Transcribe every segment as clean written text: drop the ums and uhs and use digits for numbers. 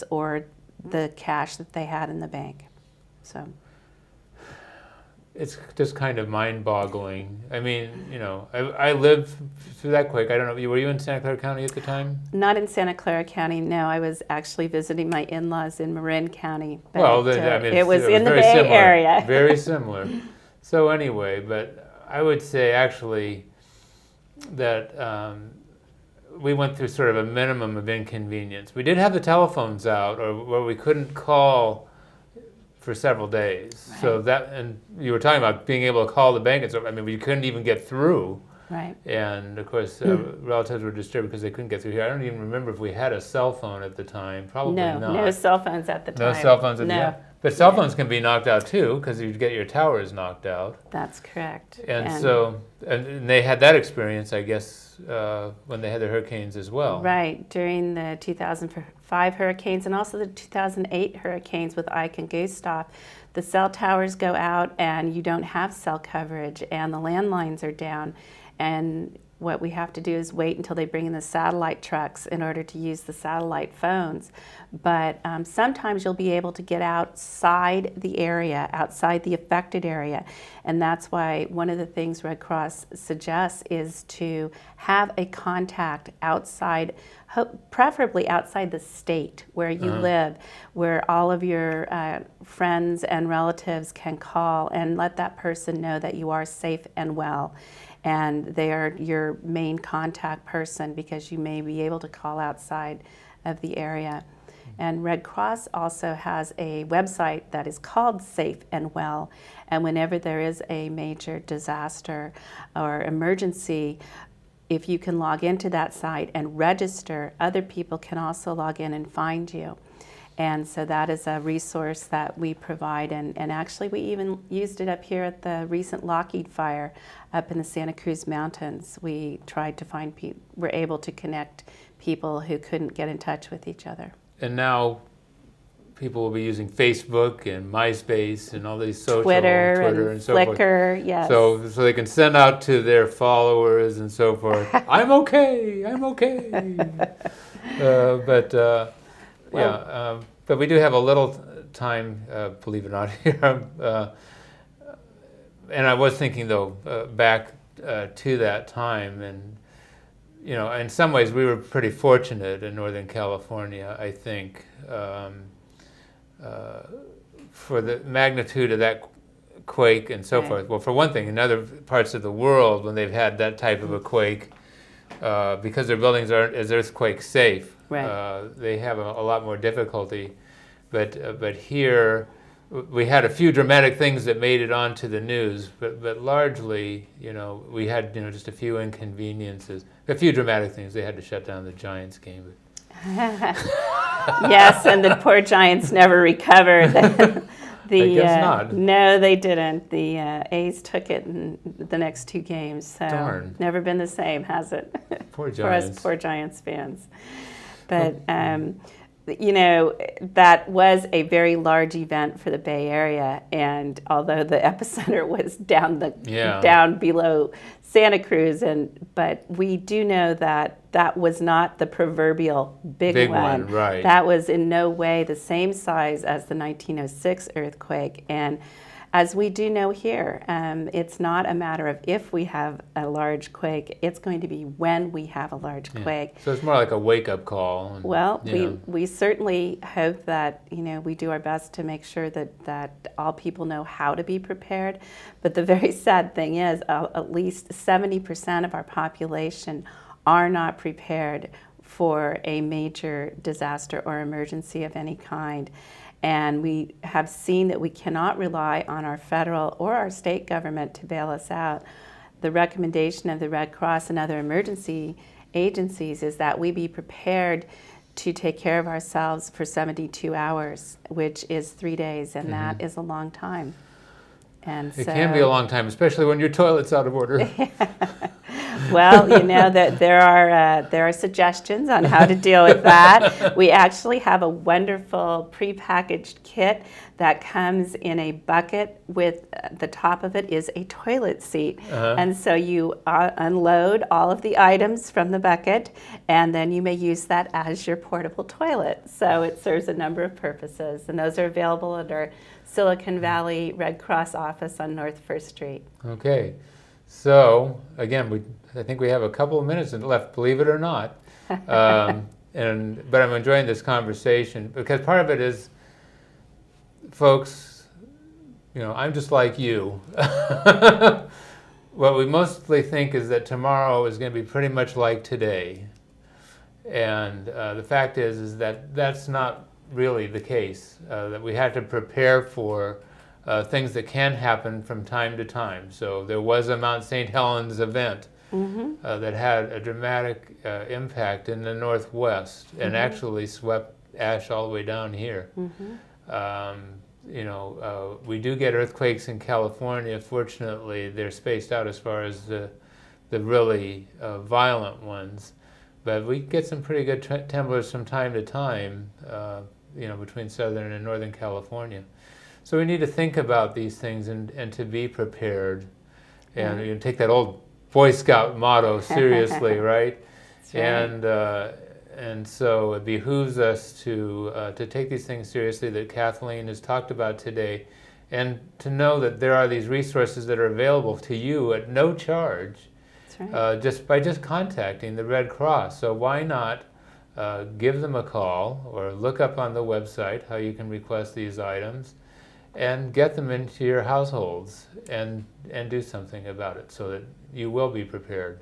or the cash that they had in the bank. So it's just kind of mind-boggling. I mean, I lived through that quake. I don't know, were you in Santa Clara County at the time? not in Santa Clara County, no. I was actually visiting my in-laws in Marin County. But, Well, I mean, it was in the very Bay similar, Area. Very similar. So anyway, but I would say actually that we went through sort of a minimum of inconvenience. We did have the telephones out, or we couldn't call for several days. Right. So that, and you were talking about being able to call the bank and so, I mean, we couldn't even get through. Right. And of course, relatives were disturbed because they couldn't get through here. I don't even remember if we had a cell phone at the time. Probably not. No cell phones at the time. No cell phones at the No. time. But cell phones can be knocked out too, because you get your towers knocked out. That's correct. And so, and they had that experience, I guess, when they had the hurricanes as well. Right, during the 2005 hurricanes and also the 2008 hurricanes with Ike and Gustav, the cell towers go out and you don't have cell coverage and the landlines are down. And what we have to do is wait until they bring in the satellite trucks in order to use the satellite phones. But sometimes you'll be able to get outside the area, outside the affected area. And that's why one of the things Red Cross suggests is to have a contact outside, preferably outside the state where you live, where all of your friends and relatives can call and let that person know that you are safe and well. And they are your main contact person because you may be able to call outside of the area. And Red Cross also has a website that is called Safe and Well. And whenever there is a major disaster or emergency, if you can log into that site and register, other people can also log in and find you. And so that is a resource that we provide, and actually we even used it up here at the recent Lockheed fire up in the Santa Cruz Mountains. We tried to find we're able to connect people who couldn't get in touch with each other. And now people will be using Facebook and MySpace and all these social, Twitter and so Flickr, forth. yes. So they can send out to their followers and so forth, I'm okay, I'm okay. But we do have a little time, believe it or not, here. And I was thinking, though, back to that time, and in some ways we were pretty fortunate in Northern California, I think, for the magnitude of that quake and so forth. Well, for one thing, in other parts of the world, when they've had that type of a quake, because their buildings aren't as earthquake safe, they have a lot more difficulty. But here, we had a few dramatic things that made it onto the news, but largely, we had just a few inconveniences, a few dramatic things. They had to shut down the Giants game. Yes, and the poor Giants never recovered. I guess not. No, they didn't. The A's took it in the next two games. So Darn. Never been the same, has it? Poor Giants. For us poor Giants fans. But, that was a very large event for the Bay Area. And although the epicenter was down below Santa Cruz, but we do know that that was not the proverbial big one. Right. That was in no way the same size as the 1906 earthquake. And as we do know here, it's not a matter of if we have a large quake, it's going to be when we have a large quake. So it's more like a wake-up call. Well, we certainly hope that we do our best to make sure that all people know how to be prepared. But the very sad thing is at least 70% of our population are not prepared for a major disaster or emergency of any kind. And we have seen that we cannot rely on our federal or our state government to bail us out. The recommendation of the Red Cross and other emergency agencies is that we be prepared to take care of ourselves for 72 hours, which is 3 days, and that is a long time. And it can be a long time, especially when your toilet's out of order. Well, you know that there are suggestions on how to deal with that. We actually have a wonderful prepackaged kit that comes in a bucket with the top of it is a toilet seat. And so you unload all of the items from the bucket, and then you may use that as your portable toilet. So it serves a number of purposes, and those are available at our Silicon Valley Red Cross office on North First Street. Okay. So, again, I think we have a couple of minutes left, believe it or not. But I'm enjoying this conversation because part of it is, folks, I'm just like you. What we mostly think is that tomorrow is going to be pretty much like today. And the fact is that that's not really the case, that we have to prepare for things that can happen from time to time. So there was a Mount St. Helens event that had a dramatic impact in the Northwest and actually swept ash all the way down here. We do get earthquakes in California. Fortunately, they're spaced out as far as the really violent ones. But we get some pretty good temblors from time to time, between Southern and Northern California. So we need to think about these things and to be prepared. And you take that old Boy Scout motto seriously, right? Right. And so it behooves us to take these things seriously that Kathleen has talked about today, and to know that there are these resources that are available to you at no charge, just by contacting the Red Cross. So why not give them a call or look up on the website how you can request these items and get them into your households and do something about it so that you will be prepared.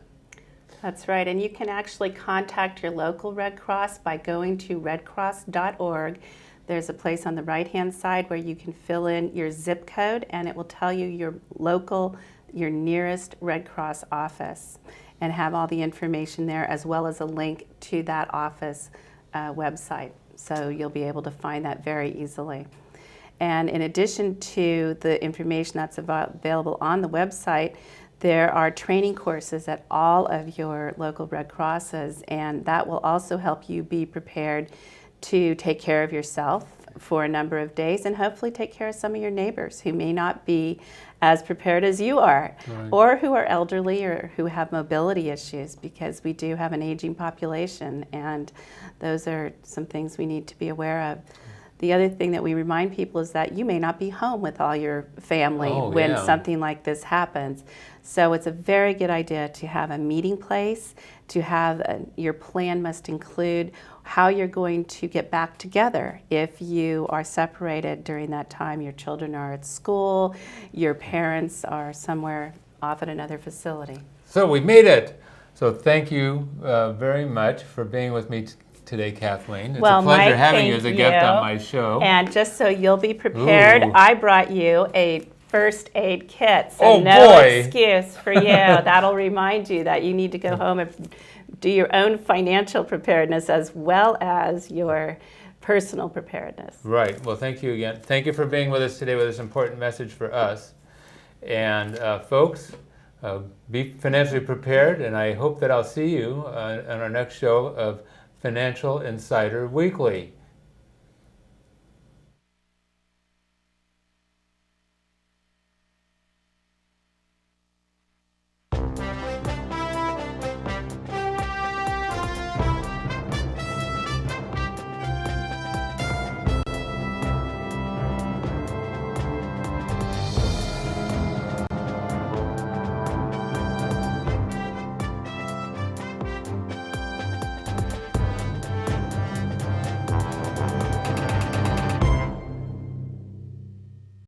That's right, and you can actually contact your local Red Cross by going to redcross.org. There's a place on the right-hand side where you can fill in your zip code, and it will tell you your nearest Red Cross office, and have all the information there, as well as a link to that office website. So you'll be able to find that very easily. And in addition to the information that's available on the website, there are training courses at all of your local Red Crosses, and that will also help you be prepared to take care of yourself for a number of days, and hopefully take care of some of your neighbors who may not be as prepared as you are, or who are elderly or who have mobility issues, because we do have an aging population, and those are some things we need to be aware of. The other thing that we remind people is that you may not be home with all your family when something like this happens. So it's a very good idea to have a meeting place, to have your plan must include how you're going to get back together if you are separated during that time. Your children are at school, your parents are somewhere off at another facility. So we made it. So thank you very much for being with me today, Kathleen. It's a pleasure Mike, having you as a guest on my show. And just so you'll be prepared, I brought you a first aid kit, so no excuse for you. That'll remind you that you need to go home and do your own financial preparedness as well as your personal preparedness. Right. Well, thank you again. Thank you for being with us today with this important message for us. And folks, be financially prepared, and I hope that I'll see you on our next show of Financial Insider Weekly.